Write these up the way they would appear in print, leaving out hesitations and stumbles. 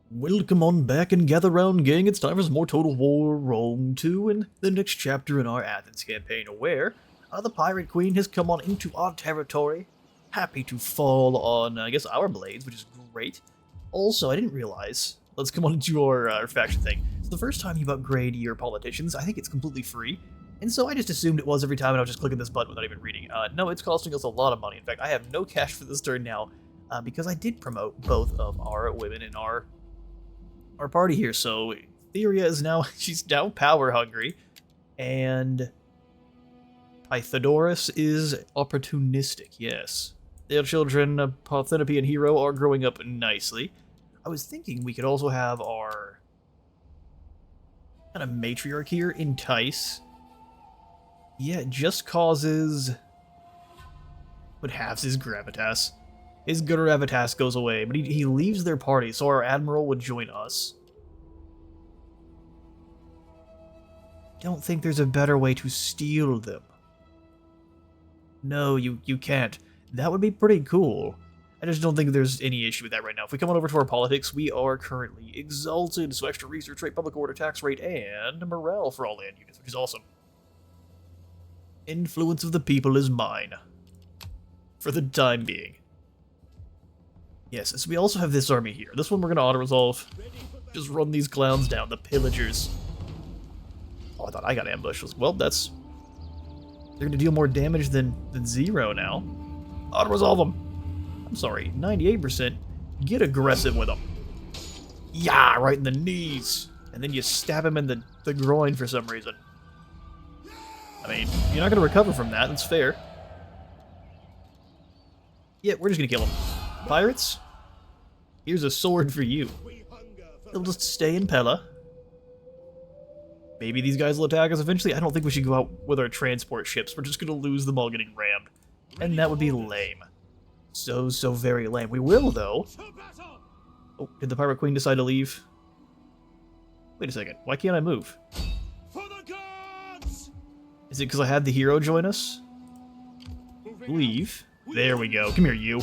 Welcome on back and gather round, gang. It's time for some more Total War Rome 2 and the next chapter in our Athens campaign, where the Pirate Queen has come on into our territory, happy to fall on, I guess, our blades, which is great. Also, I didn't realize, let's come on into our faction thing. So the first time you upgrade your politicians, I think it's completely free, and so I just assumed it was every time, and I was just clicking this button without even reading. No, it's costing us a lot of money. In fact, I have no cash for this turn now, because I did promote both of our women in our party here. So Theria is now, she's now power hungry, and Pythagoras is opportunistic. Yes, their children, Parthenope and Hero, are growing up nicely. I was thinking we could also have our kind of matriarch here, Entice. Yeah, it just causes, but halves his gravitas. His gravitas goes away, but he leaves their party, so our admiral would join us. Don't think there's a better way to steal them. No, you can't. That would be pretty cool. I just don't think there's any issue with that right now. If we come on over to our politics, we are currently exalted, so extra research rate, public order, tax rate, and morale for all land units, which is awesome. Influence of the people is mine. For the time being. Yes, so we also have this army here. This one we're going to auto-resolve. Just run these clowns down, the pillagers. Oh, I thought I got ambushed. Well, that's... They're going to deal more damage than zero now. Auto-resolve them. I'm sorry, 98%. Get aggressive with them. Yeah, right in the knees. And then you stab him in the groin for some reason. I mean, you're not going to recover from that. That's fair. Yeah, we're just going to kill him. Pirates, here's a sword for you. They'll just stay in Pella. Maybe these guys will attack us eventually. I don't think we should go out with our transport ships. We're just going to lose them all getting rammed. And that would be lame. So very lame. We will, though. Oh, did the Pirate Queen decide to leave? Wait a second. Why can't I move? Is it because I had the hero join us? Leave. There we go. Come here, you.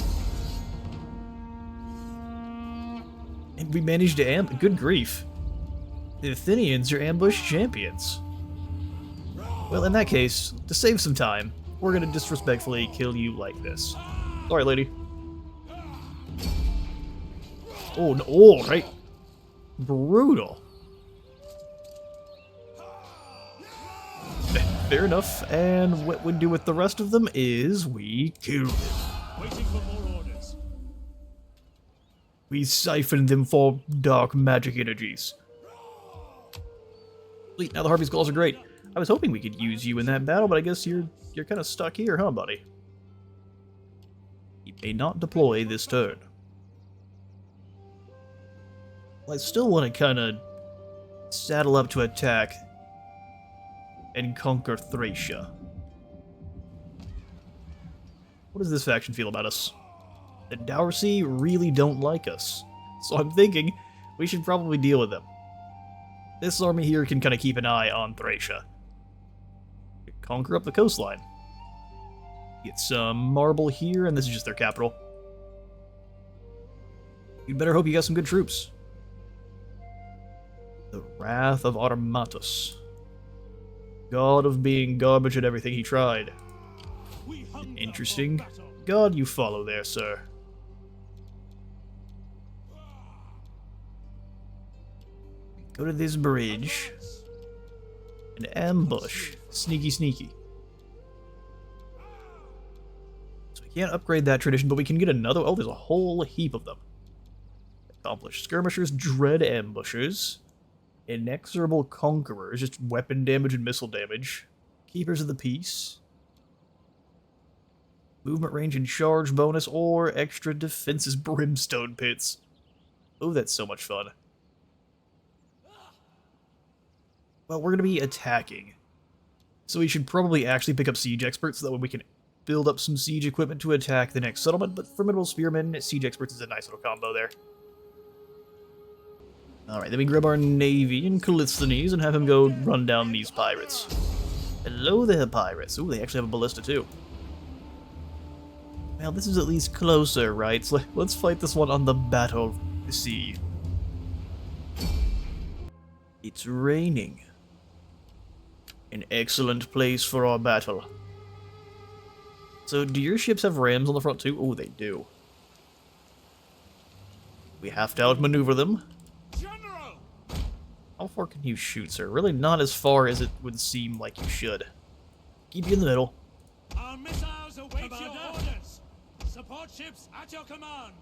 And we managed to good grief. The Athenians are ambush champions. Well, in that case, to save some time, we're gonna disrespectfully kill you like this. Sorry, lady. Oh, no, oh, right. Brutal. Fair enough, and what we do with the rest of them is we kill them. Waiting for more orders. We siphon them for dark magic energies. Sweet, now the Harpy's claws are great. I was hoping we could use you in that battle, but I guess you're kind of stuck here, huh, buddy? You may not deploy this turn. Well, I still want to kind of saddle up to attack and conquer Thracia. What does this faction feel about us? The Piracy really don't like us, so I'm thinking we should probably deal with them. This army here can kind of keep an eye on Thracia. Conquer up the coastline. Get some marble here, and this is just their capital. You'd better hope you got some good troops. The Wrath of Automatus. God of being garbage at everything he tried. Interesting. God you follow there, sir. Go to this bridge. And ambush. Sneaky, sneaky. So we can't upgrade that tradition, but we can get another. Oh, there's a whole heap of them. Accomplished. Skirmishers dread ambushers. Inexorable conquerors, just weapon damage and missile damage. Keepers of the peace. Movement range and charge bonus, or extra defenses brimstone pits. Oh, that's so much fun. Well, we're going to be attacking. So we should probably actually pick up siege experts, so that way we can build up some siege equipment to attack the next settlement, but formidable spearmen, siege experts is a nice little combo there. Alright, then we grab our navy and Callisthenes and have him go run down these pirates. Hello there, pirates. Ooh, they actually have a ballista too. Well, this is at least closer, right? So let's fight this one on the battle sea. It's raining. An excellent place for our battle. So, do your ships have rams on the front too? Oh, they do. We have to outmaneuver them. General! How far can you shoot, sir? Really not as far as it would seem like you should. Keep you in the middle. Our missiles await your orders. Support ships at your command.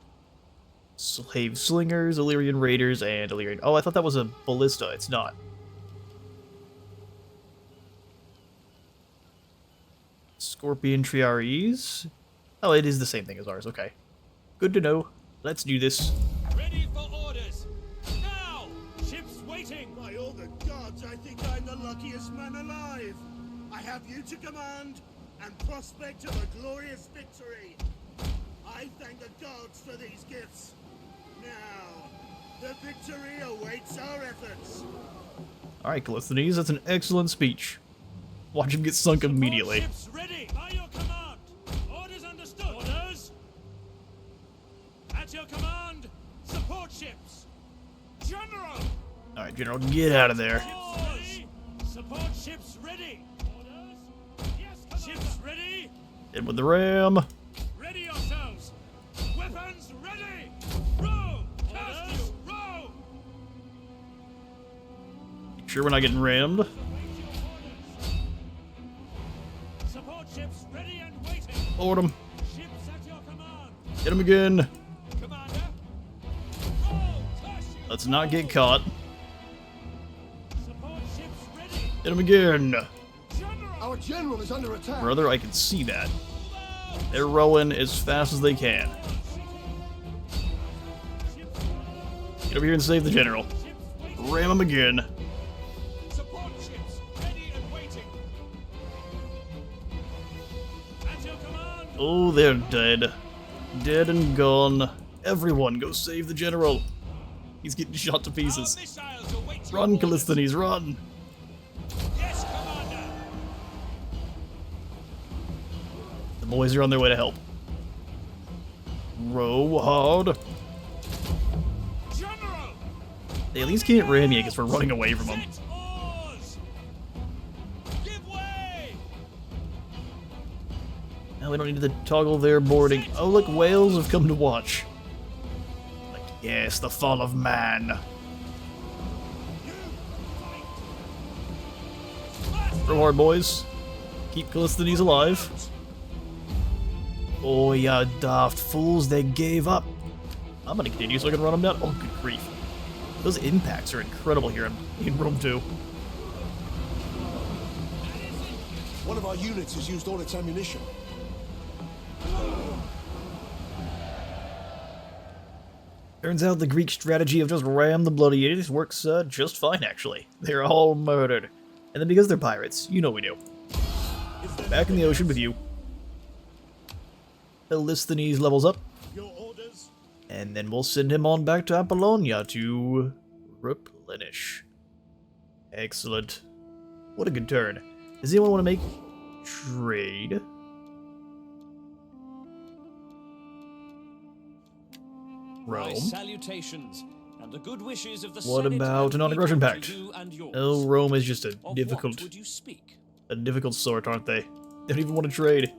Slave slingers, Illyrian raiders, and Illyrian... Oh, I thought that was a ballista. It's not. Scorpion Triaries. Oh, it is the same thing as ours. Okay. Good to know. Let's do this. Ready for orders. Now! Ships waiting. By all the gods, I think I'm the luckiest man alive. I have you to command, and prospect of a glorious victory. I thank the gods for these gifts. Now, the victory awaits our efforts. Alright, Callisthenes, that's an excellent speech. Watch him get sunk immediately. Ships ready. By your command. Orders understood. Orders. At your command. Support ships. General. Alright, General, get out of there. Ships ready. Support ships ready. Orders. Yes, Commander. Ships ready. In with the ram. Ready yourselves. Weapons ready. Row. Cast you. Row. Sure we're not getting rammed. Await your orders. Support ships ready and waiting. Board him. Ships at your command. Hit him again. Commander. Row. Cast you. Let's not get caught. Support ships ready. Hit him again. General. Our general is under attack. Brother, I can see that. They're rowing as fast as they can. Get over here and save the General. Ram him again. Support ships ready and waiting. At your command. Oh, they're dead. Dead and gone. Everyone, go save the General. He's getting shot to Our pieces. missiles await your Run, orders. Callisthenes, run! Yes, Commander. The boys are on their way to help. Row hard. General. They at least can't ram you because we're running away from them. Set oars. Give way. Now we don't need to toggle their boarding. Oh, look, whales have come to watch. Like, yes, the fall of man. Row hard, boys. Keep Callisthenes alive. Oh, ya daft fools, they gave up. I'm gonna continue so I can run them down. Oh, good grief. Those impacts are incredible here in Rome 2. One of our units has used all its ammunition. Turns out the Greek strategy of just ram the bloody idiots works just fine, actually. They're all murdered. And then because they're pirates, you know we do. Back in the ocean with you. Callisthenes levels up. Your orders? And then we'll send him on back to Apollonia to replenish. Excellent. What a good turn. Does anyone want to make trade? My Rome. salutations and the good wishes of the What Senate about a and non-aggression people pact? to you and yours. Oh, Rome is just a Of what difficult would you speak? sort, aren't they? They don't even want to trade.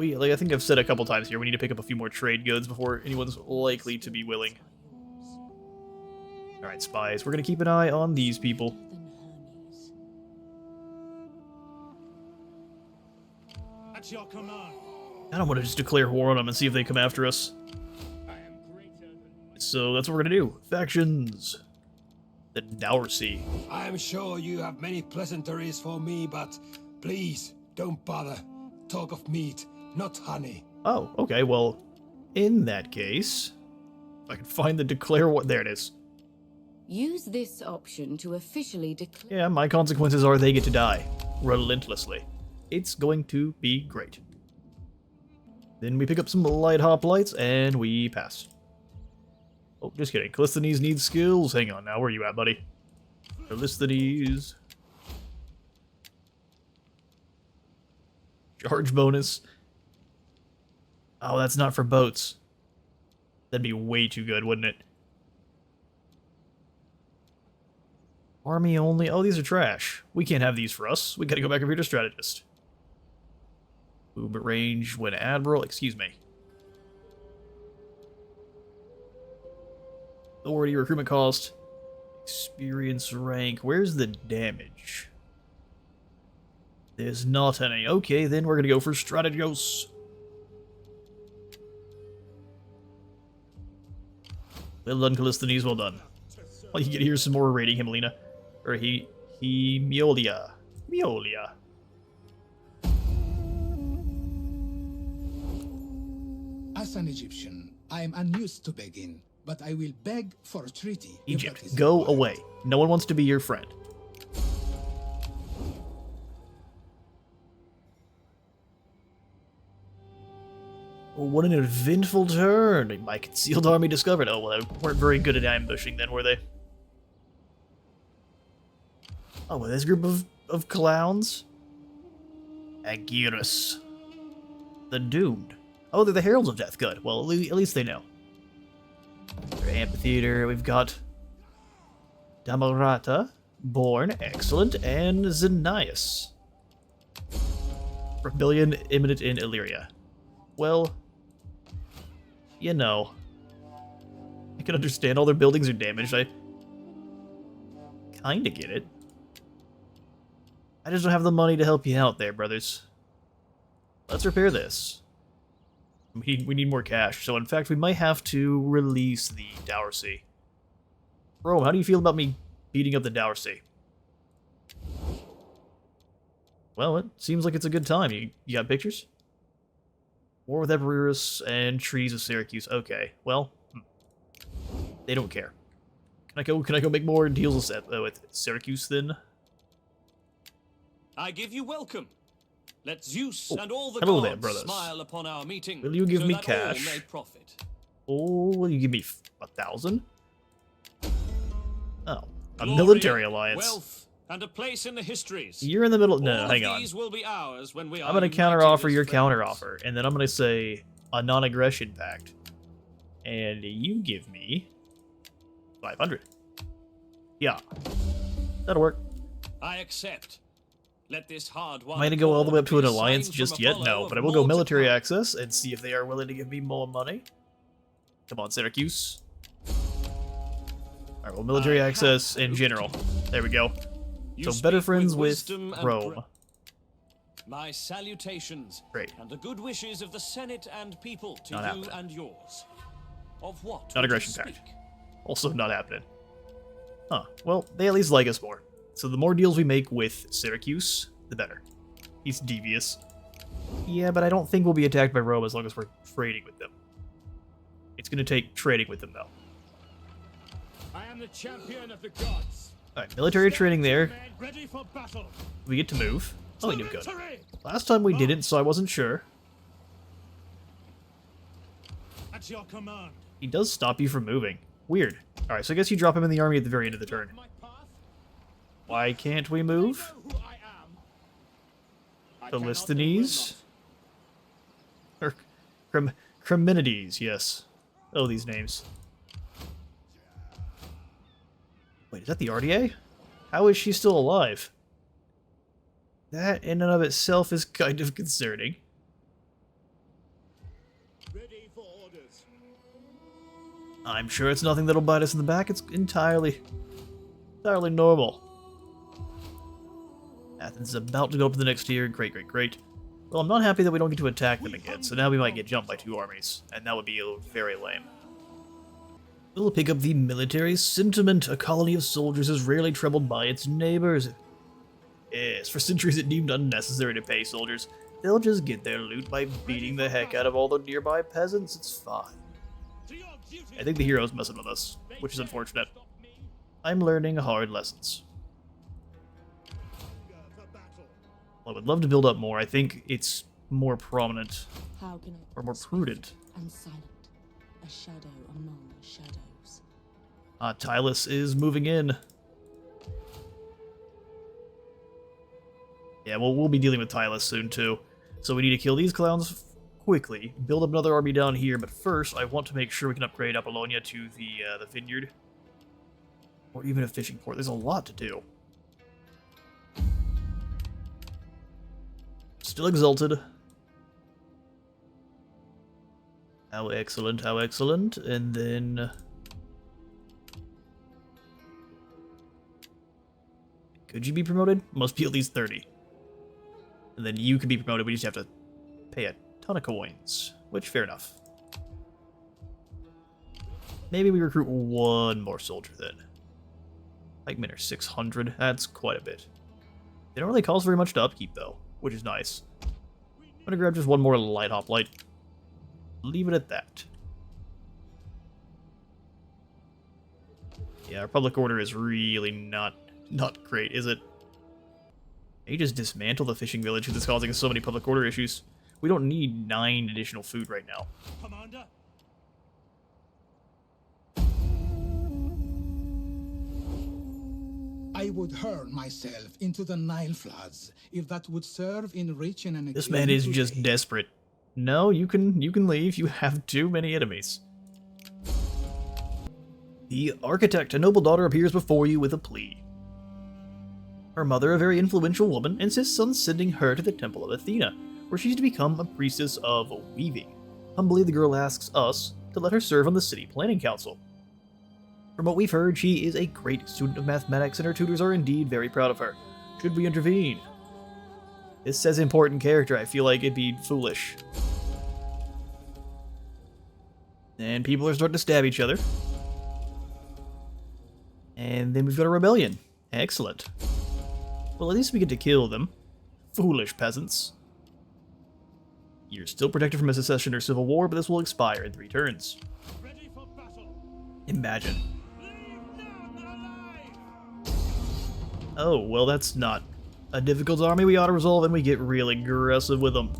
I think I've said a couple times here, we need to pick up a few more trade goods before anyone's likely to be willing. Alright, spies. We're gonna keep an eye on these people. At your command. I don't want to just declare war on them and see if they come after us. I am greater than So that's what we're gonna do. Factions. The Piracy. I am sure you have many pleasantries for me, but please don't bother. Talk of meat, not honey. Oh, okay, well, in that case, if I can find the declare what, there it is. Use this option to officially declare. Yeah, my consequences are they get to die. Relentlessly. It's going to be great. Then we pick up some light hoplites, and we pass. Oh, just kidding. Callisthenes needs skills. Hang on now, where are you at, buddy? Callisthenes. Charge bonus. Oh, that's not for boats. That'd be way too good, wouldn't it? Army only. Oh, these are trash. We can't have these for us. We gotta go back over here to strategist. Movement range when admiral. Excuse me. Authority, recruitment cost, experience rank. Where's the damage? There's not any. Okay, then we're gonna go for strategos. Well done, Callisthenes. Well done. All you get here is some more raiding Himmelina. Or Miolia. Miolia. As an Egyptian, I am unused to begging, but I will beg for a treaty. if that Egypt, is go required. away. No one wants to be your friend. Oh, what an eventful turn. My concealed army discovered. Oh, well, they weren't very good at ambushing then, were they? Oh, well, this group of clowns? Agirus. The Doomed. Oh, they're the Heralds of Death. Good. Well, at least they know. Amphitheater. We've got Damarata, Born, excellent, and Xenias. Rebellion imminent in Illyria. Well, you know, I can understand all their buildings are damaged. I kinda get it. I just don't have the money to help you out there, brothers. Let's repair this. We need more cash, so in fact we might have to release the Piracy. Bro, how do you feel about me beating up the Piracy? Well, it seems like it's a good time. You got pictures? War with Epirus and trees of Syracuse. Okay, well, they don't care. Can I go make more deals with Syracuse then? I give you welcome. Let Zeus and all the hello there, gods brothers. smile upon our meeting. Will you give so me that cash? All may profit. Oh, will you give me 1,000? Oh, a Glory, military alliance. Wealth, and a place in the histories. You're in the middle. No, All hang of on. these will be ours when we I'm are gonna united counter-offer as your friends. counter-offer, and then I'm gonna say a non-aggression pact. And you give me 500. Yeah, that'll work. I accept. Let this hard one. Am I gonna go all the way up to an be a sign alliance from just yet? Apollo No, of but I will go more to military come. access and see if they are willing to give me more money. Come on, Syracuse. Alright, well, military I access have in hoped. general. There we go. You So better speak friends with wisdom and Rome. My salutations. Great. And the good wishes of the Senate and people to Not you happening. and yours. Of what? Not would you aggression pact. speak? Also not happening. Huh. Well, they at least like us more. So the more deals we make with Syracuse, the better. He's devious. Yeah, but I don't think we'll be attacked by Rome as long as we're trading with them. It's gonna take trading with them, though. I am the champion of the gods. Alright, military training there. Men ready for battle. We get to move. Oh, we To do good. victory! Last time we didn't, so I wasn't sure. At your command. He does stop you from moving. Weird. Alright, so I guess you drop him in the army at the very end of the turn. My path. Why can't we move? Know who I am. I cannot Callisthenes? Or Creminides, yes. Oh, these names. Wait, is that the RDA? How is she still alive? That in and of itself is kind of concerning. Ready for orders. I'm sure it's nothing that'll bite us in the back. It's entirely normal. Athens is about to go up to the next tier. Great, great, great. Well, I'm not happy that we don't get to attack them again, so now we might get jumped by 2 armies, and that would be very lame. We'll pick up the military sentiment. A colony of soldiers is rarely troubled by its neighbors. Yes, for centuries it deemed unnecessary to pay soldiers. They'll just get their loot by beating the heck out of all the nearby peasants. It's fine. To your duty. I think the hero's messing with us, which is unfortunate. I'm learning hard lessons. For battle. Well, I would love to build up more. I think it's more prominent, How can I or more be swift prudent. and silent, a shadow among shadows? Tylus is moving in. Yeah, well, we'll be dealing with Tylus soon, too. So we need to kill these clowns quickly, build up another army down here, but first I want to make sure we can upgrade Apollonia to the vineyard. Or even a fishing port. There's a lot to do. Still exalted. How excellent, how excellent. And then... could you be promoted? Must be at least 30. And then you can be promoted, we just have to pay a ton of coins. Which, fair enough. Maybe we recruit one more soldier then. Pikemen are 600. That's quite a bit. They don't really cost very much to upkeep though, which is nice. I'm gonna grab just one more light hoplite. Leave it at that. Yeah, our public order is really not great, is it? They just dismantle the fishing village because it's causing so many public order issues. We don't need 9 additional food right now. Commander? I would hurl myself into the Nile floods if that would serve in reaching an This man is just today. desperate. No, you can leave. You have too many enemies. The architect, a noble daughter, appears before you with a plea. Her mother, a very influential woman, insists on sending her to the Temple of Athena, where she's to become a priestess of weaving. Humbly, the girl asks us to let her serve on the city planning council. From what we've heard, she is a great student of mathematics, and her tutors are indeed very proud of her. Should we intervene? This says important character. I feel like it'd be foolish. And people are starting to stab each other. And then we've got a rebellion. Excellent. Well, at least we get to kill them. Foolish peasants. You're still protected from a secession or civil war, but this will expire in 3 turns. Ready for battle. Imagine. Leave none alive. Oh, well, that's not a difficult army we ought to resolve, and we get real aggressive with them.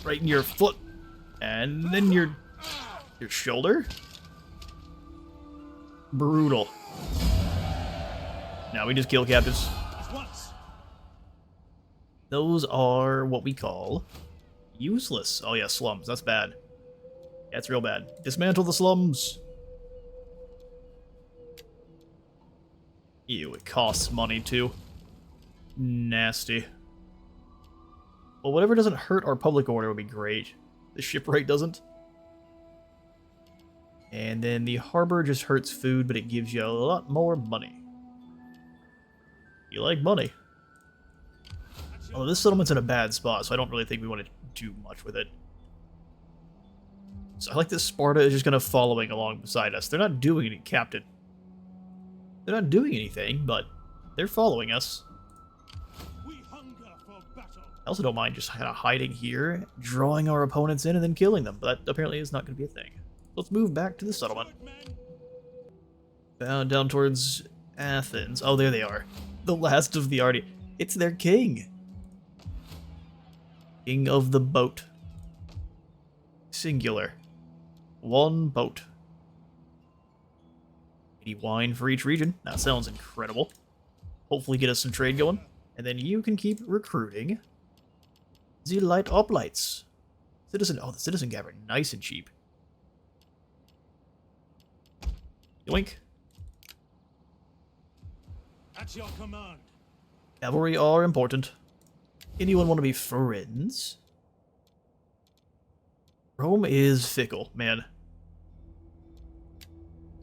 Right in your foot. And then your shoulder? Brutal. Now we just kill captives. At once. Those are what we call useless. Oh yeah, slums. That's bad. That's real bad. Dismantle the slums. Ew, it costs money too. Nasty. Well, whatever doesn't hurt our public order would be great. The shipwright doesn't. And then the harbor just hurts food, but it gives you a lot more money. You like money. Although this settlement's in a bad spot, so I don't really think we want to do much with it. So I like that Sparta is just kind of following along beside us. They're not doing any, Captain. They're not doing anything, but they're following us. We hunger for battle. I also don't mind just kind of hiding here, drawing our opponents in, and then killing them, but that apparently is not going to be a thing. Let's move back to the settlement. Down towards Athens. Oh, there they are. The last of the army. It's their king. King of the boat. Singular. 1 boat. 80 wine for each region. That sounds incredible. Hopefully get us some trade going. And then you can keep recruiting the light hoplites. Citizen. Oh, the citizen gabber. Nice and cheap. Yoink. At your command. Cavalry are important. Anyone want to be friends? Rome is fickle, man.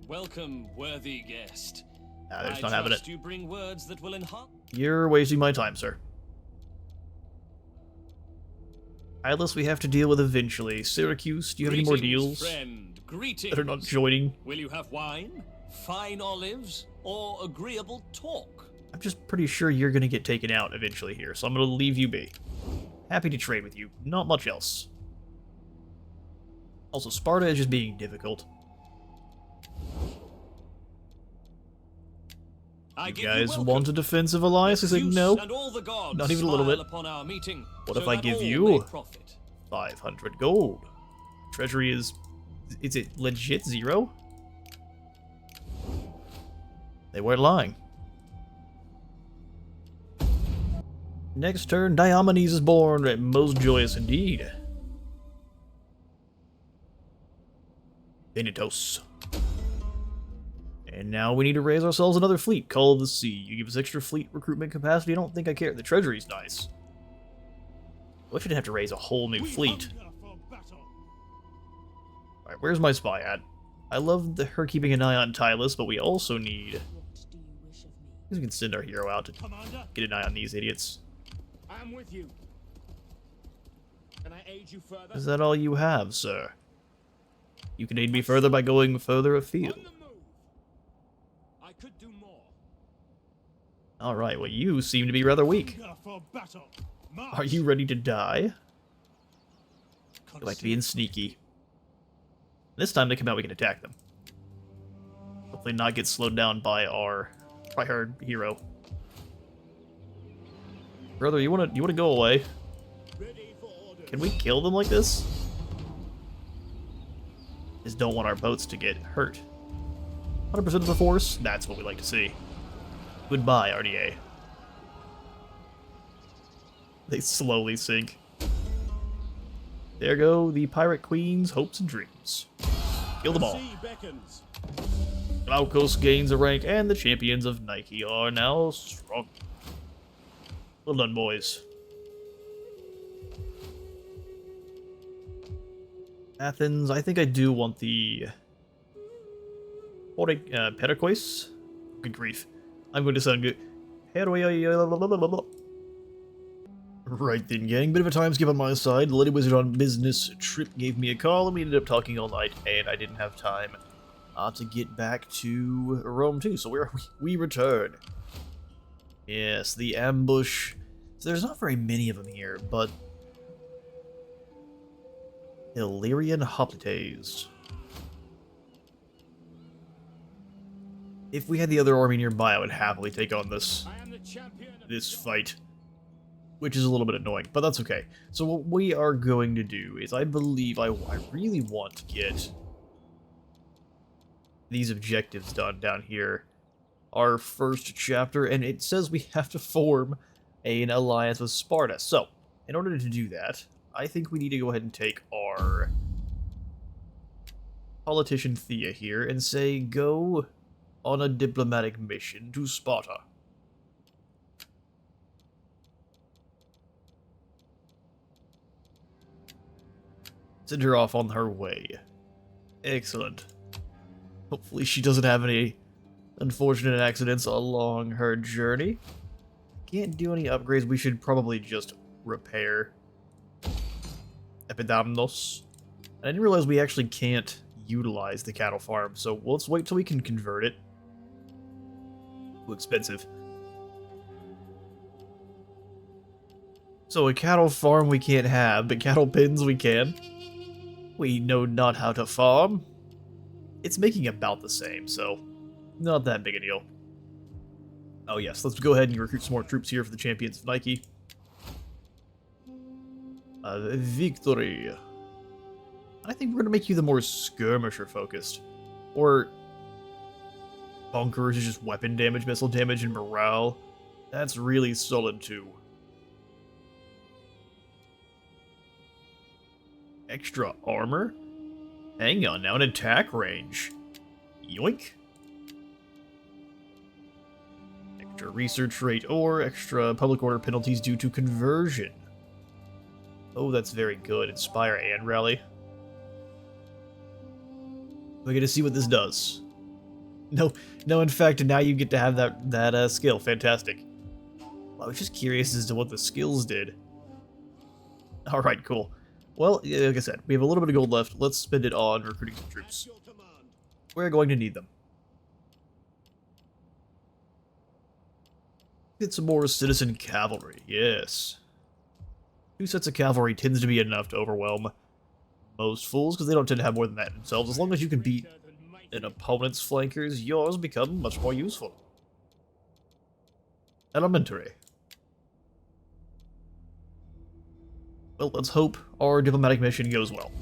Welcome, worthy guest. Nah, they're just I not having trust it. you bring words that will enhance. You're wasting my time, sir. Atlas we have to deal with eventually. Syracuse, do you have any more deals Friend. Greetings. that are not joining? Will you have wine, fine olives, or agreeable talk? I'm just pretty sure you're going to get taken out eventually here, so I'm going to leave you be. Happy to trade with you. Not much else. Also, Sparta is just being difficult. I You give guys welcome. want a defensive alliance? I say Zeus no. and all the gods Not even a little smile bit. Upon our meeting, What so if I that give all you may profit. 500 gold? Treasury is it legit 0? They weren't lying. Next turn, Diomedes is born. Most joyous indeed. Venitos. And now we need to raise ourselves another fleet, Call of the Sea. You give us extra fleet recruitment capacity, I don't think I care. The treasury's nice. We shouldn't have to raise a whole new fleet. Hunger for battle. Alright, where's my spy at? I love her keeping an eye on Tylus, but we also need... We can send our hero out to Commander, get an eye on these idiots. I am with you. Can I aid you further? Is that all you have, sir? You can aid me further by going further afield. On the move. I could do more. Alright, well you seem to be rather weak. Hunger for battle. March. Are you ready to die? I like to be in sneaky. This time they come out, we can attack them. Hopefully not get slowed down by our hero. Brother, you wanna go away? Ready for orders. Can we kill them like this? Just don't want our boats to get hurt. 100% of the force? That's what we like to see. Goodbye, RDA. They slowly sink. There go the Pirate Queen's hopes and dreams. Kill them all. Sea beckons. Glaucos gains a rank, and the champions of Nike are now strong. Well done, boys. Athens, I think I do want the... Peraquis? Good grief. I'm going to sound good. Right then, gang. Bit of a time skip on my side. The Lady Wizard on business trip gave me a call, and we ended up talking all night, and I didn't have time to get back to Rome too. So we return. Yes, the ambush. So there's not very many of them here, but Illyrian hoplites. If we had the other army nearby, I would happily take on this I am the champion of fight. Which is a little bit annoying, but that's okay. So what we are going to do is, I believe I really want to get these objectives done down here. Our first chapter, and it says we have to form an alliance with Sparta. So, in order to do that, I think we need to go ahead and take our politician Thea here and say, go on a diplomatic mission to Sparta. Send her off on her way. Excellent. Hopefully she doesn't have any unfortunate accidents along her journey. Can't do any upgrades. We should probably just repair Epidamnos. I didn't realize we actually can't utilize the cattle farm, so let's wait till we can convert it. Too expensive. So a cattle farm we can't have, but cattle pens we can. We know not how to farm. It's making about the same, so not that big a deal. Oh yes, let's go ahead and recruit some more troops here for the champions of Nike. Victory. I think we're gonna make you the more skirmisher focused. Or bunkers is just weapon damage, missile damage, and morale. That's really solid too. Extra armor? Hang on now, an attack range. Yoink. Extra research rate or extra public order penalties due to conversion. Oh, that's very good. Inspire and rally. We get to see what this does. No, in fact, now you get to have that skill. Fantastic. Well, I was just curious as to what the skills did. Alright, cool. Well, like I said, we have a little bit of gold left. Let's spend it on recruiting some troops. We're going to need them. Get some more citizen cavalry, yes. 2 sets of cavalry tends to be enough to overwhelm most fools, because they don't tend to have more than that themselves. As long as you can beat an opponent's flankers, yours become much more useful. Elementary. Well, let's hope our diplomatic mission goes well.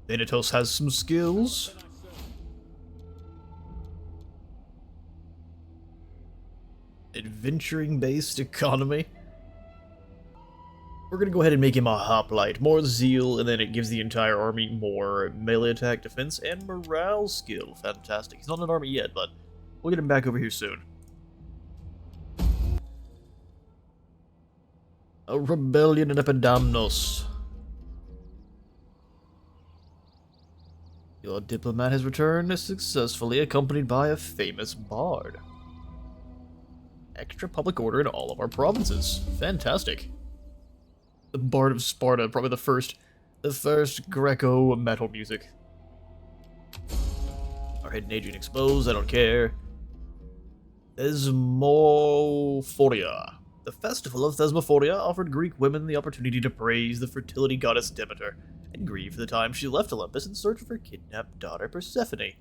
Thanatos has some skills. Adventuring-based economy. We're going to go ahead and make him a hoplite. More zeal, and then it gives the entire army more melee attack, defense, and morale skill. Fantastic. He's not in an army yet, but we'll get him back over here soon. A rebellion in Epidamnos. Your diplomat has returned successfully, accompanied by a famous bard. Extra public order in all of our provinces. Fantastic. The Bard of Sparta, probably the first Greco metal music. Our hidden agent exposed, I don't care. Thesmophoria. The festival of Thesmophoria offered Greek women the opportunity to praise the fertility goddess Demeter, and grieve for the time she left Olympus in search of her kidnapped daughter Persephone.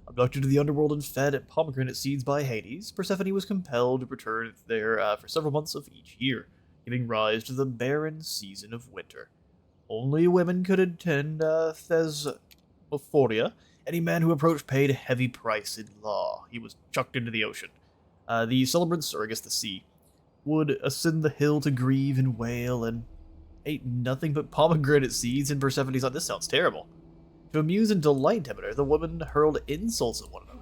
Abducted to the underworld and fed at pomegranate seeds by Hades, Persephone was compelled to return there for several months of each year, giving rise to the barren season of winter. Only women could attend Thesmophoria. Any man who approached paid a heavy price in law. He was chucked into the ocean. The celebrants, or I guess the sea, would ascend the hill to grieve and wail, and ate nothing but pomegranate seeds in Persephone's thought, this sounds terrible. To amuse and delight Demeter, the women hurled insults at one another.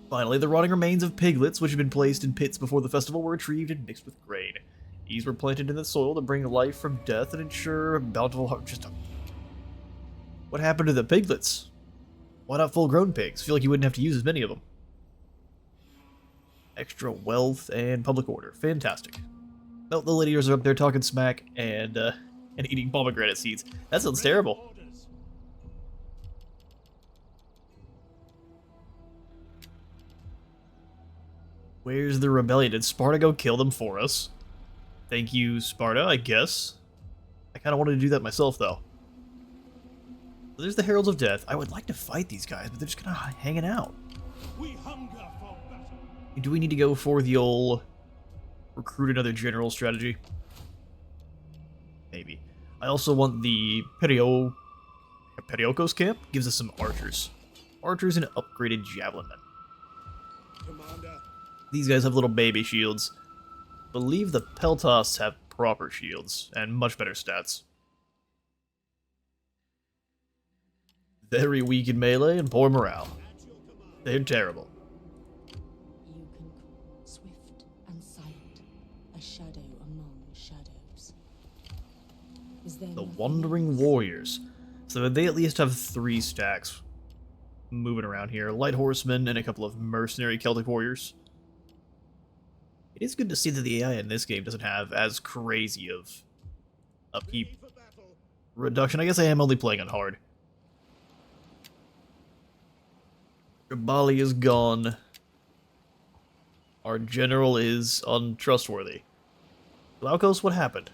Finally, the rotting remains of piglets, which had been placed in pits before the festival, were retrieved and mixed with grain. These were planted in the soil to bring life from death and ensure a bountiful harvest. What happened to the piglets? Why not full-grown pigs? Feel like you wouldn't have to use as many of them. Extra wealth and public order. Fantastic. Well, the ladies are up there talking smack and eating pomegranate seeds. That sounds terrible. Where's the rebellion? Did Sparta go kill them for us? Thank you, Sparta, I guess. I kind of wanted to do that myself, though. So there's the Heralds of Death. I would like to fight these guys, but they're just kind of hanging out. We hunger for battle. Do we need to go for the old recruit another general strategy? Maybe. I also want the Periokos camp. Gives us some archers. Archers and upgraded javelin men. Commander. These guys have little baby shields. I believe the Peltas have proper shields and much better stats. Very weak in melee and poor morale. They're terrible. You can call swift and silent, a shadow among shadows. Is there The nothing Wandering else? Warriors. So they at least have 3 stacks moving around here. Light horsemen and a couple of mercenary Celtic warriors. It is good to see that the AI in this game doesn't have as crazy of upkeep reduction. I guess I am only playing on hard. Bali is gone. Our general is untrustworthy. Glaukos, what happened?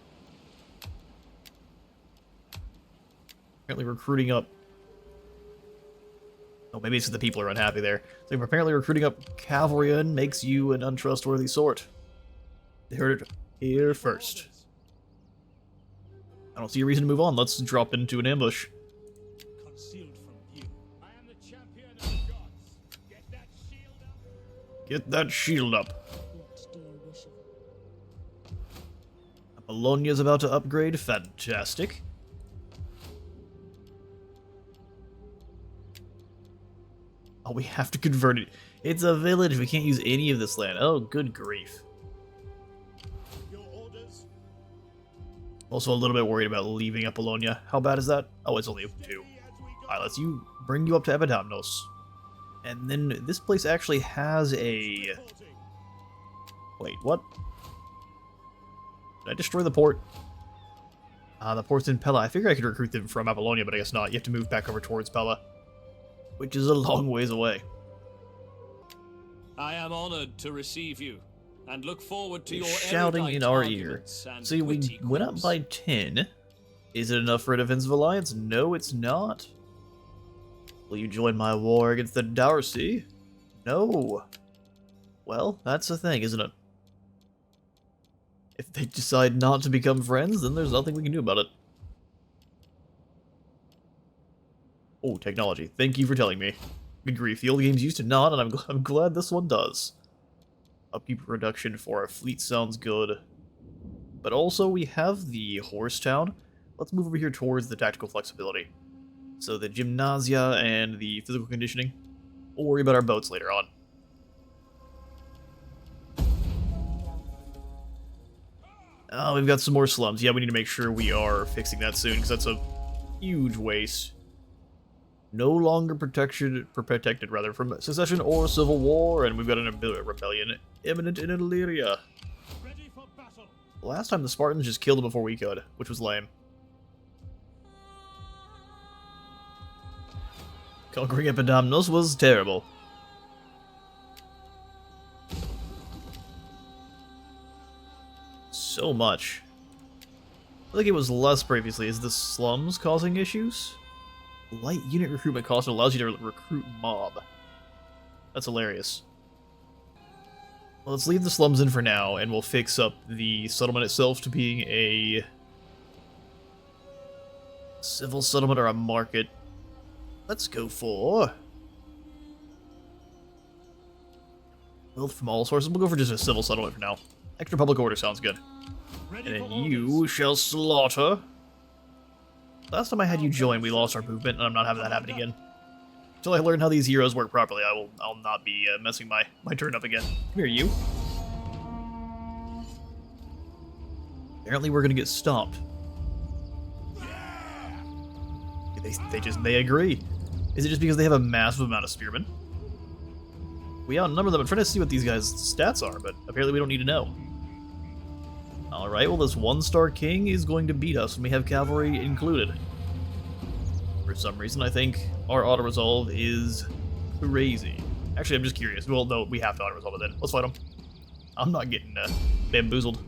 Apparently recruiting up... Oh, maybe it's because the people are unhappy there. So apparently recruiting up cavalry makes you an untrustworthy sort. They heard it here first. I don't see a reason to move on. Let's drop into an ambush. Concealed from view. I am the champion of the gods. Get that shield up. Get that shield up. What do you wish of? Bologna's about to upgrade. Fantastic. Oh, we have to convert it. It's a village. We can't use any of this land. Oh, good grief. Your orders. Also a little bit worried about leaving Apollonia. How bad is that? Oh, it's only 2. Alright, let's bring you up to Epidamnos. And then this place actually has a... Wait, what? Did I destroy the port? The port's in Pella. I figured I could recruit them from Apollonia, but I guess not. You have to move back over towards Pella, which is a long ways away. I am honored to receive you, and look forward to your Shouting erudite in our ear. arguments and See, we witty went up quips. by 10. Is it enough for a defensive alliance? No, it's not. Will you join my war against the Piracy? No. Well, that's the thing, isn't it? If they decide not to become friends, then there's nothing we can do about it. Oh, technology. Thank you for telling me. Good grief, the old games used to not, and I'm glad this one does. Upkeep reduction for our fleet sounds good. but also we have the horse town. Let's move over here towards the tactical flexibility. So the gymnasia and the physical conditioning. We'll worry about our boats later on. Oh, we've got some more slums. Yeah, we need to make sure we are fixing that soon, because that's a huge waste. No longer protected rather, from secession or civil war, and we've got a rebellion imminent in Illyria. Ready for battle. Last time the Spartans just killed them before we could, which was lame. Conquering Epidamnos was terrible. So much. I think it was less previously. Is the slums causing issues? Light unit recruitment cost allows you to recruit mob. That's hilarious. Well, let's leave the slums in for now, and we'll fix up the settlement itself to being a civil settlement or a market. Let's go for wealth from all sources. We'll go for just a civil settlement for now. Extra public order sounds good. Ready And for then orders. you shall slaughter. Last time I had you join, we lost our movement, and I'm not having that happen again. Until I learn how these heroes work properly, I'll not be messing my turn up again. Come here, you. Apparently we're gonna get stomped. They agree. Is it just because they have a massive amount of spearmen? We outnumber them. I'm trying to see what these guys' stats are, but apparently we don't need to know. Alright, well this one-star king is going to beat us, and we have cavalry included. For some reason, I think our auto-resolve is crazy. Actually, I'm just curious. Well, no, we have to auto-resolve it then. Let's fight them. I'm not getting bamboozled.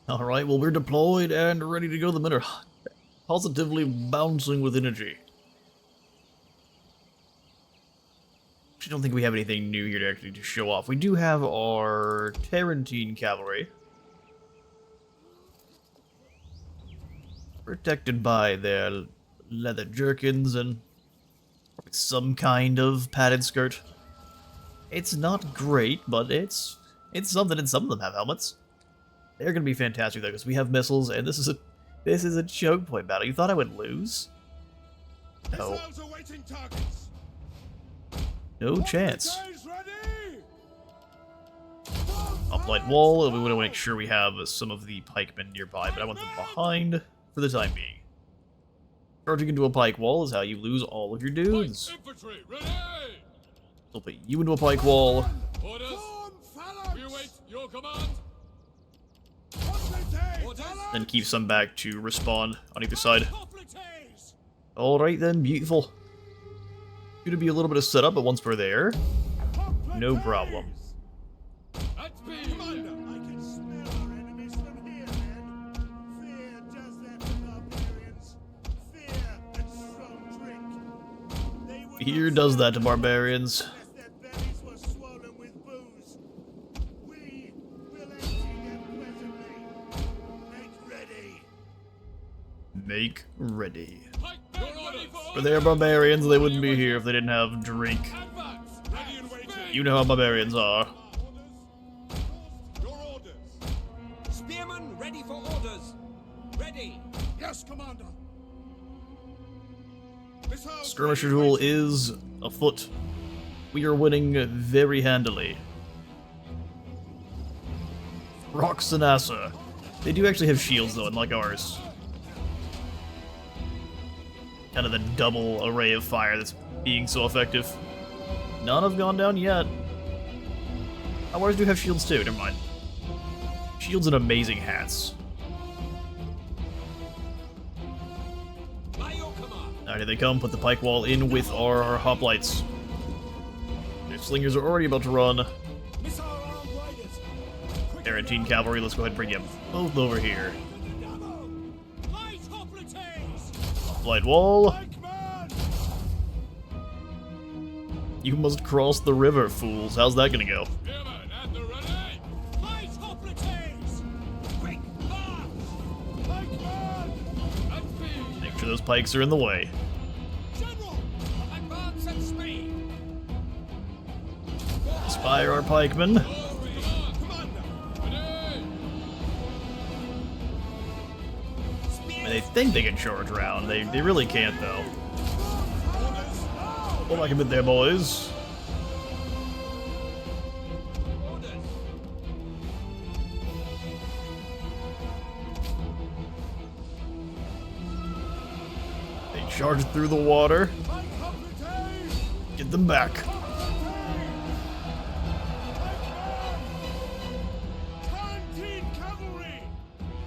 Alright, well we're deployed and ready to go. The men are positively bouncing with energy. I don't think we have anything new here to actually to show off. We do have our Tarentine cavalry. Protected by their leather jerkins and some kind of padded skirt. It's not great, but it's something, and some of them have helmets. They're gonna be fantastic though, because we have missiles, and this is a choke point battle. You thought I would lose? No. Missiles awaiting targets. No chance. Guys ready? Uplight wall, and we want to make sure we have some of the pikemen nearby, but I want them behind for the time being. Charging into a pike wall is how you lose all of your dudes. Infantry ready. We'll put you into a pike wall, Orders. Form phalanx. We await your command. What they take? Orders. then keep some back to respawn on either side. Hoplites. Alright then, beautiful. Gonna be a little bit of setup, but once we're there, no problem. At speed. Commander, I can smell our enemies from here, men. Fear does that to barbarians. Fear and strong drink. They would Fear not does serve that to us barbarians. unless their bellies were swollen with booze. We will empty them presently. Make ready. Make ready. Pike your orders. For their barbarians, they wouldn't be here if they didn't have drink. Advance. Ready and waiting. You know how barbarians are. Your orders. Spearmen ready for orders. Ready. Yes, Commander. Missiles Skirmisher ready and duel waiting. is afoot. We are winning very handily. Roxanassa. They do actually have shields though, unlike ours. Kind of the double array of fire that's being so effective. None have gone down yet. Oh, ours do have shields too, never mind. Shields and amazing hats. By your command. Alright, here they come. Put the pike wall in with our hoplites. Their slingers are already about to run. Missile armed riders. Quick Tarentine cavalry, let's go ahead and bring you both over here. Light hoplites. Hoplite wall. Pikeman! You must cross the river, fools. How's that gonna go? Spearmen at the ready. Light hoplites. Quick march. Pikeman. At speed. Make sure those pikes are in the way. General. Advance at speed. Inspire our pikemen. Commander. Ready. And they think they can charge around. They really can't, though. Hold back a bit there, boys. They charge through the water. Get them back.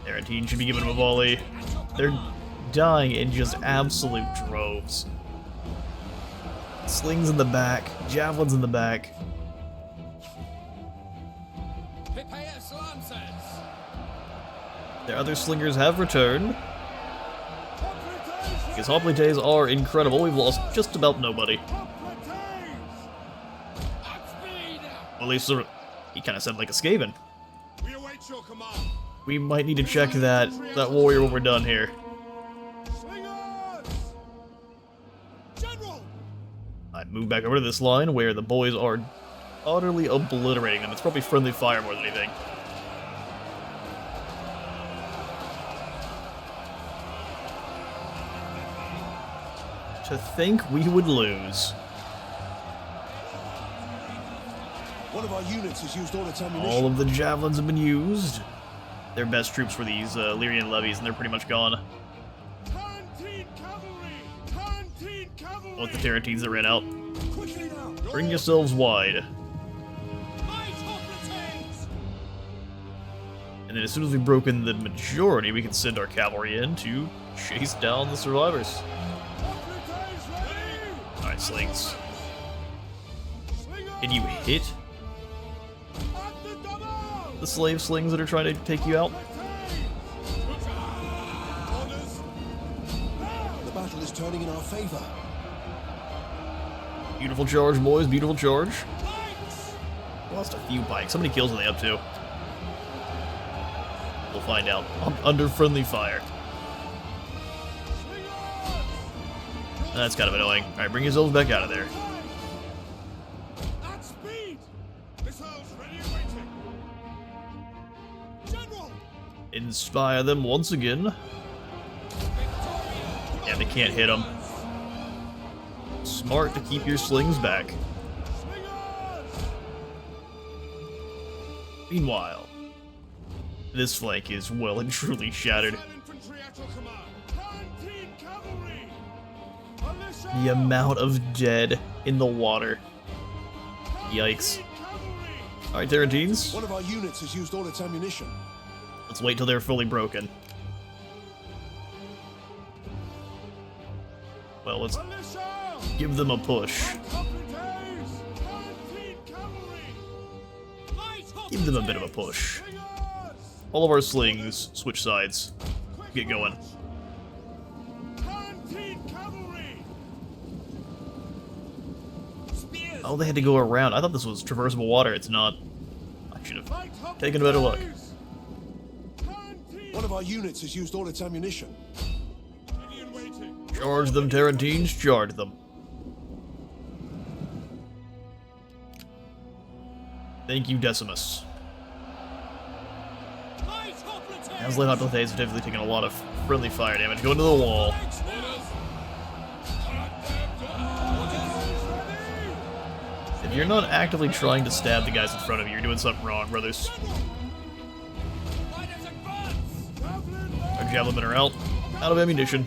Tarantine should be giving them a volley. They're dying in just absolute droves. Slings in the back, javelins in the back. Their other slingers have returned. Because hoplites are incredible. We've lost just about nobody. Well, at least he kind of sounded like a Skaven. We await your command. We might need to check that warrior when we're done here. Slingers! General! I move back over to this line where the boys are utterly obliterating them. It's probably friendly fire more than anything. To think we would lose. One of our units has used all its ammunition. All of the javelins have been used. Their best troops were these Lyrian levies, and they're pretty much gone. Tarantine cavalry! Tarantine cavalry! Let the Tarantines that ran out. Quickly now! Bring yourselves wide. And then as soon as we've broken the majority, we can send our cavalry in to chase down the survivors. Alright, slings. Can you hit the slave slings that are trying to take you out? The battle is turning in our favor. Beautiful charge, boys. Beautiful charge. Lost a few pikes. How many kills are they up to? We'll find out. Under friendly fire. That's kind of annoying. Alright, bring yourselves back out of there. At speed! Missiles ready and waiting! General! Inspire them once again. Yeah, they can't hit them. Smart to keep your slings back. Meanwhile, this flank is well and truly shattered. Infantry at your command! Tarantine cavalry! The amount of dead in the water. Yikes. Alright, Tarantines. One of our units has used all its ammunition. Let's wait till they're fully broken. Well, let's give them a push. Give them a bit of a push. All of our slings switch sides. Get going. Oh, they had to go around. I thought this was traversable water. It's not. I should have taken a better look. One of our units has used all its ammunition. Charge them, Tarantines. Charge them. Thank you, Decimus. As Light Hoplites have definitely taken a lot of friendly fire damage. Go into the wall. If you're not actively trying to stab the guys in front of you, you're doing something wrong, brothers. Our javelin men are out of ammunition.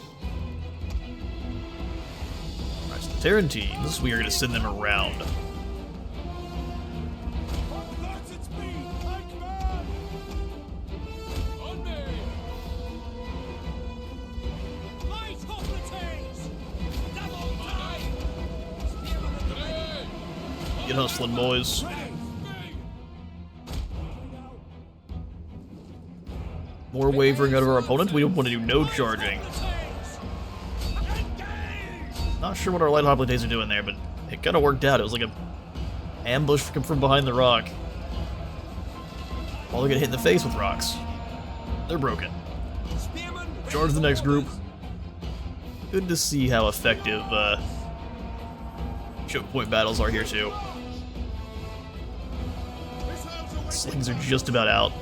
Alright, so the Tarantines, we are going to send them around. Get hustling, boys. More wavering out of our opponent. We don't want to do no charging. Not sure what our light hoplites are doing there, but it kind of worked out. It was like a ambush from behind the rock. Well, they're gonna hit in the face with rocks. They're broken. Charge the next group. Good to see how effective choke point battles are here too. Slings are just about out.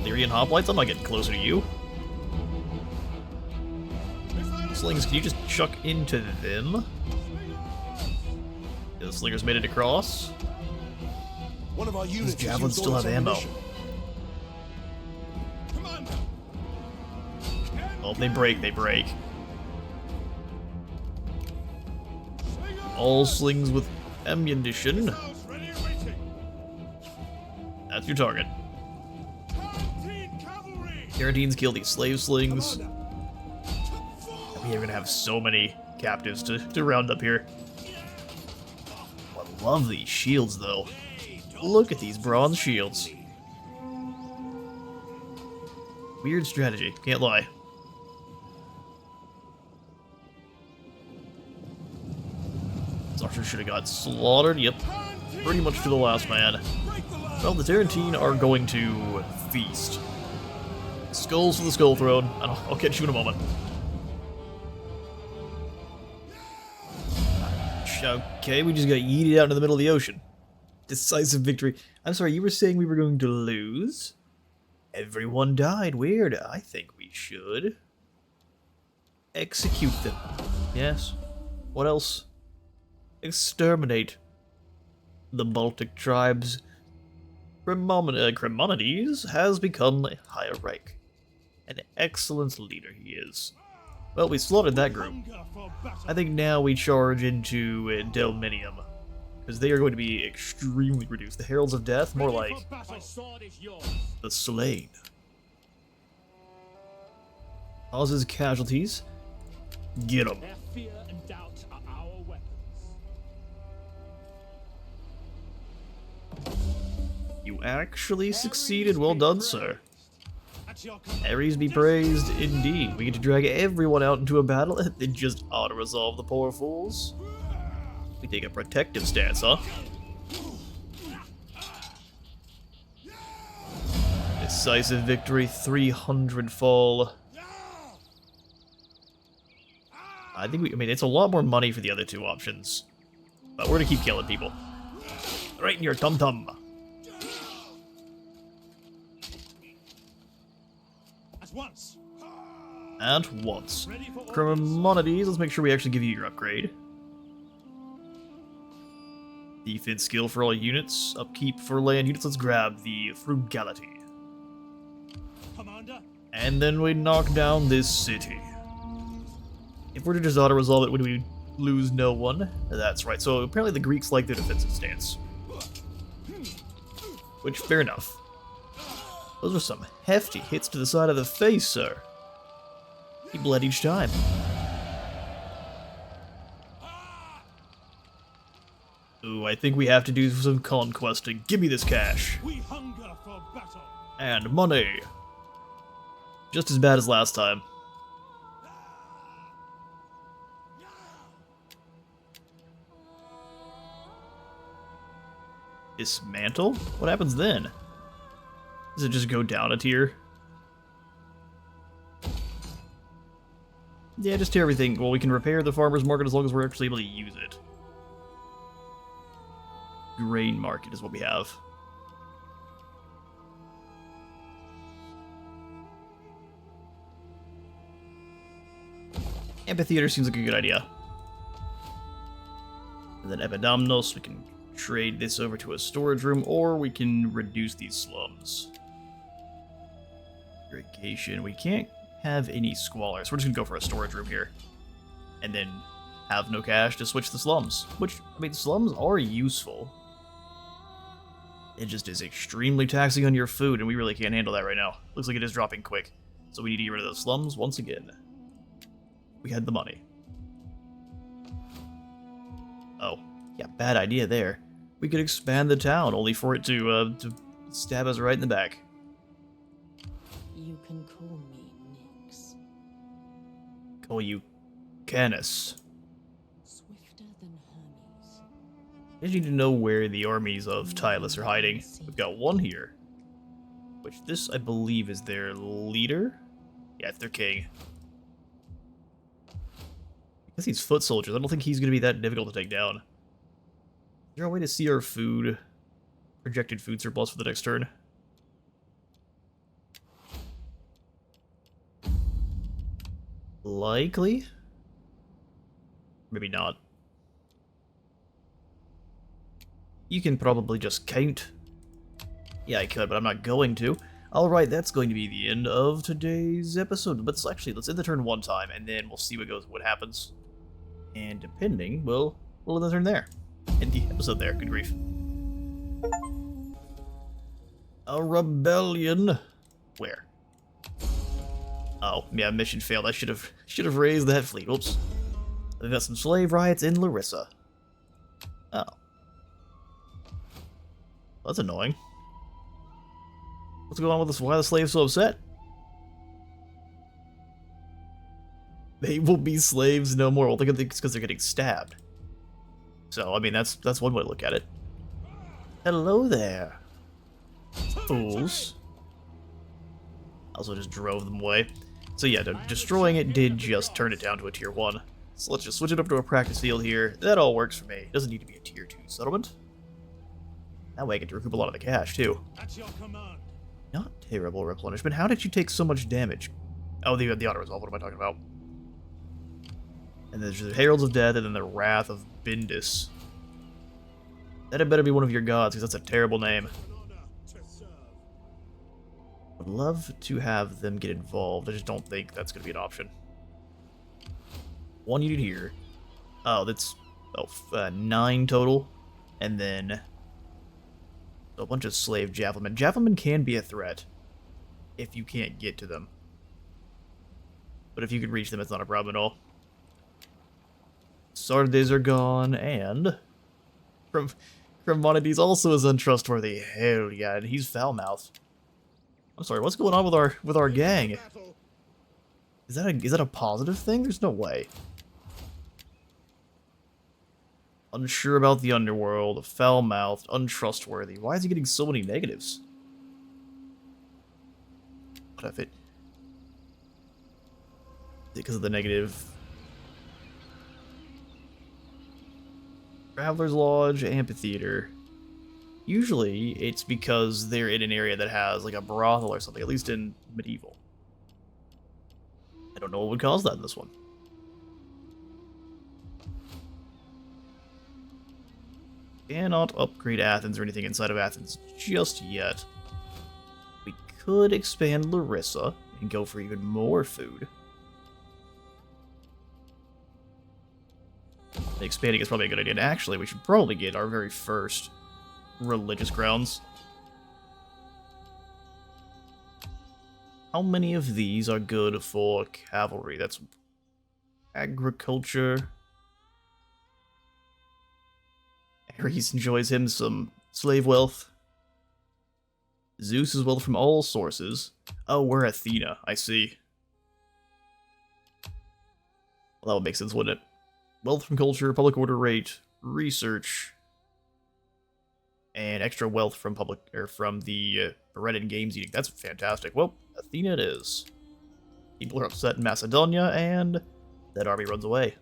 Lyrian hoplites? I'm not getting closer to you. Slings, can you just chuck into them? The slingers made it across. One of our units These javelins still have ammo. Oh, they break, they break. All slings with ammunition. That's your target. Guarantees kill these slave slings. We are gonna have so many captives to round up here. I love these shields though. Look at these bronze shields. Weird strategy, can't lie. This archer should have got slaughtered, yep. Pretty much to the last man. Well, the Tarantine are going to feast. Skulls for the Skull Throne. I'll catch you in a moment. Okay, we just got yeeted out into the middle of the ocean. Decisive victory. I'm sorry, you were saying we were going to lose? Everyone died. Weird. I think we should execute them. Yes. What else? Exterminate the Baltic tribes. Cremonides has become a higher rank. An excellent leader he is. Well, we slaughtered that group. I think now we charge into Delminium, because they are going to be extremely reduced. The Heralds of Death, more like the Slain. Causes casualties. Get them. You actually succeeded. Well done, sir. Ares be praised indeed. We get to drag everyone out into a battle and then just auto-resolve the poor fools. We take a protective stance, huh? Decisive victory, 300 fall. I mean, it's a lot more money for the other two options. But we're gonna keep killing people. Right in your tum-tum. At once. Cremonides, let's make sure we actually give you your upgrade. Defense skill for all units. Upkeep for land units. Let's grab the Frugality. And then we knock down this city. If we're to just auto-resolve it, would we lose no one? That's right. So apparently the Greeks like their defensive stance. Which, fair enough. Those are some hefty hits to the side of the face, sir. He bled each time. Ooh, I think we have to do some conquesting. Give me this cash. We hunger for battle. And money. Just as bad as last time. Dismantle? What happens then? Does it just go down a tier? Yeah, just tear everything. Well, we can repair the farmer's market as long as we're actually able to use it. Grain market is what we have. Amphitheater seems like a good idea. And then Epidamnos, we can trade this over to a storage room, or we can reduce these slums. Irrigation, we can't have any squalor, so we're just gonna go for a storage room here. And then have no cash to switch the slums. Which, I mean, slums are useful. It just is extremely taxing on your food, and we really can't handle that right now. Looks like it is dropping quick. So we need to get rid of those slums once again. We had the money. Oh, yeah, bad idea there. We could expand the town, only for it to stab us right in the back. You can call me Nyx. Call you Canis. Swifter than Hermes. I need to know where the armies of Tylus are hiding. We've got one here. Which this, I believe, is their leader? Yeah, it's their king. Because he's foot soldiers, I don't think he's going to be that difficult to take down. Is there a way to see our food? Projected food surplus for the next turn? Likely? Maybe not. You can probably just count. Yeah, I could, but I'm not going to. Alright, that's going to be the end of today's episode. But let's end the turn one time, and then we'll see what happens. And depending, we'll end the turn there. End the episode there, good grief. A rebellion. Where? Oh, yeah, mission failed. I should have raised that fleet. Oops. We've got some slave riots in Larissa. Oh. That's annoying. What's going on with this? Why are the slaves so upset? They will be slaves no more. Well, it's because they're getting stabbed. So, I mean, that's one way to look at it. Hello there, fools. Also just drove them away. So yeah, destroying it did just turn it down to a tier 1. So let's just switch it up to a practice field here. That all works for me. It doesn't need to be a tier 2 settlement. That way I get to recoup a lot of the cash, too. At your command. Not terrible replenishment. How did you take so much damage? Oh, the auto-resolve. What am I talking about? And there's the Heralds of Death and then the Wrath of Bindis. That had better be one of your gods, because that's a terrible name. I'd love to have them get involved. I just don't think that's going to be an option. 1 unit here. Oh, that's 9 total. And then a bunch of slave javelin. Javelin can be a threat if you can't get to them. But if you can reach them, it's not a problem at all. Sardes are gone, and Cremonides also is untrustworthy. Hell yeah, and he's foul-mouthed. I'm sorry, what's going on with our gang? Is that a positive thing? There's no way. Unsure about the underworld, foul-mouthed, untrustworthy. Why is he getting so many negatives? What if it? Because of the negative. Traveler's Lodge, Amphitheater. Usually, it's because they're in an area that has, like, a brothel or something, at least in medieval. I don't know what would cause that in this one. Cannot upgrade Athens or anything inside of Athens just yet. We could expand Larissa and go for even more food. Expanding is probably a good idea. And actually, we should probably get our very first religious grounds. How many of these are good for cavalry? That's agriculture. Ares enjoys him some slave wealth. Zeus' wealth from all sources. Oh, we're Athena. I see. Well, that would make sense, wouldn't it? Wealth from culture, public order rate, research, and extra wealth from the Beretan Games Eating. That's fantastic. Well, Athena it is. People are upset in Macedonia, and that army runs away.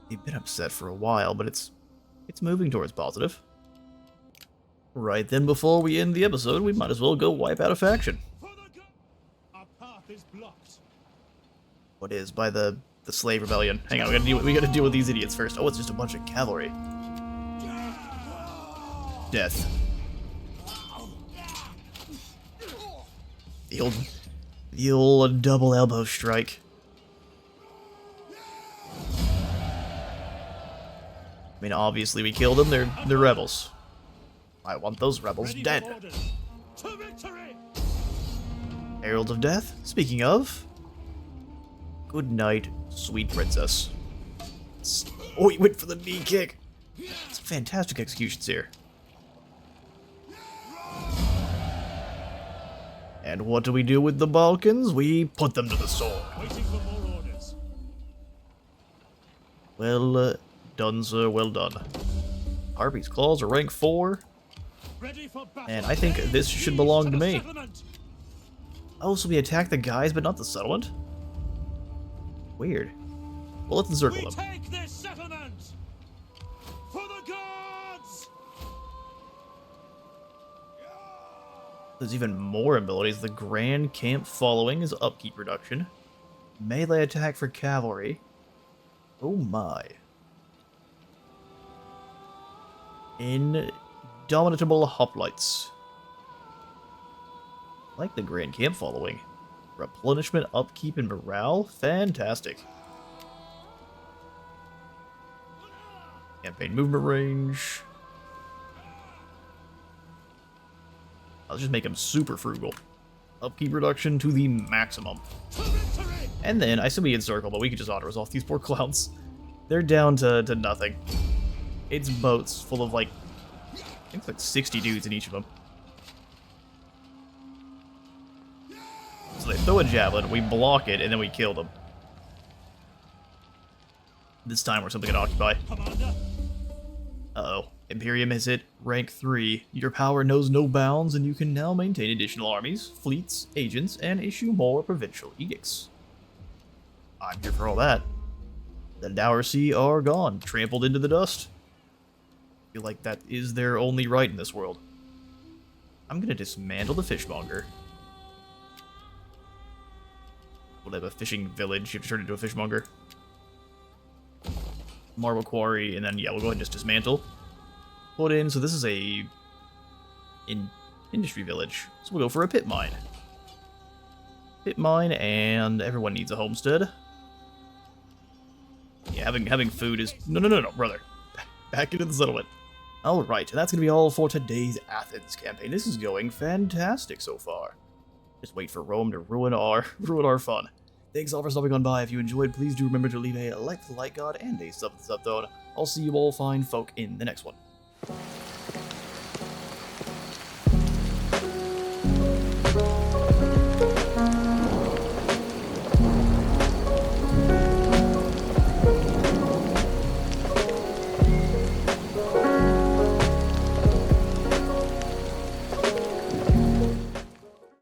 They've been upset for a while, but it's moving towards positive. Right then, before we end the episode, we might as well go wipe out a faction. Our path is blocked. What is by the slave rebellion? Hang on, we gotta deal with these idiots first. Oh, it's just a bunch of cavalry. Death. The old double elbow strike. I mean, obviously we killed them. They're rebels. I want those rebels dead. To victory! Herald of Death. Speaking of, good night, sweet princess. Oh, he went for the knee kick. Some fantastic executions here. And what do we do with the Balkans? We put them to the sword. Waiting for more orders. Well done, sir. Well done. Harpy's Claws are rank 4. Ready for battle. And I think this should belong to me. Settlement. Oh, so we attack the guys, but not the settlement? Weird. Well, let's encircle We them. take this settlement for the gods. There's even more abilities. The Grand Camp Following is upkeep reduction. Melee attack for cavalry. Oh my. Indomitable hoplites. Like the Grand Camp Following. Replenishment, upkeep, and morale? Fantastic. Campaign movement range. I'll just make him super frugal. Upkeep reduction to the maximum. And then, I still be encircle, but we can just auto-resolve these poor clowns. They're down to nothing. It's boats full of like, I think it's like 60 dudes in each of them. So they throw a javelin, we block it, and then we kill them. This time we're simply gonna occupy. Uh-oh. Imperium has hit rank 3. Your power knows no bounds, and you can now maintain additional armies, fleets, agents, and issue more provincial edicts. I'm here for all that. The Dower Sea are gone, trampled into the dust. I feel like that is their only right in this world. I'm gonna dismantle the fishmonger. We'll have a fishing village, you have to turn it into a fishmonger. Marble quarry, and then yeah, we'll go ahead and just dismantle. Put in, so this is a industry village. So we'll go for a pit mine. Pit mine, and everyone needs a homestead. Yeah, having food is... No, brother. Back into the settlement. Alright, that's going to be all for today's Athens campaign. This is going fantastic so far. Just wait for Rome to ruin our fun. Thanks all for stopping on by. If you enjoyed, please do remember to leave a like for the like god and a sub for the sub throne. I'll see you all fine folk in the next one.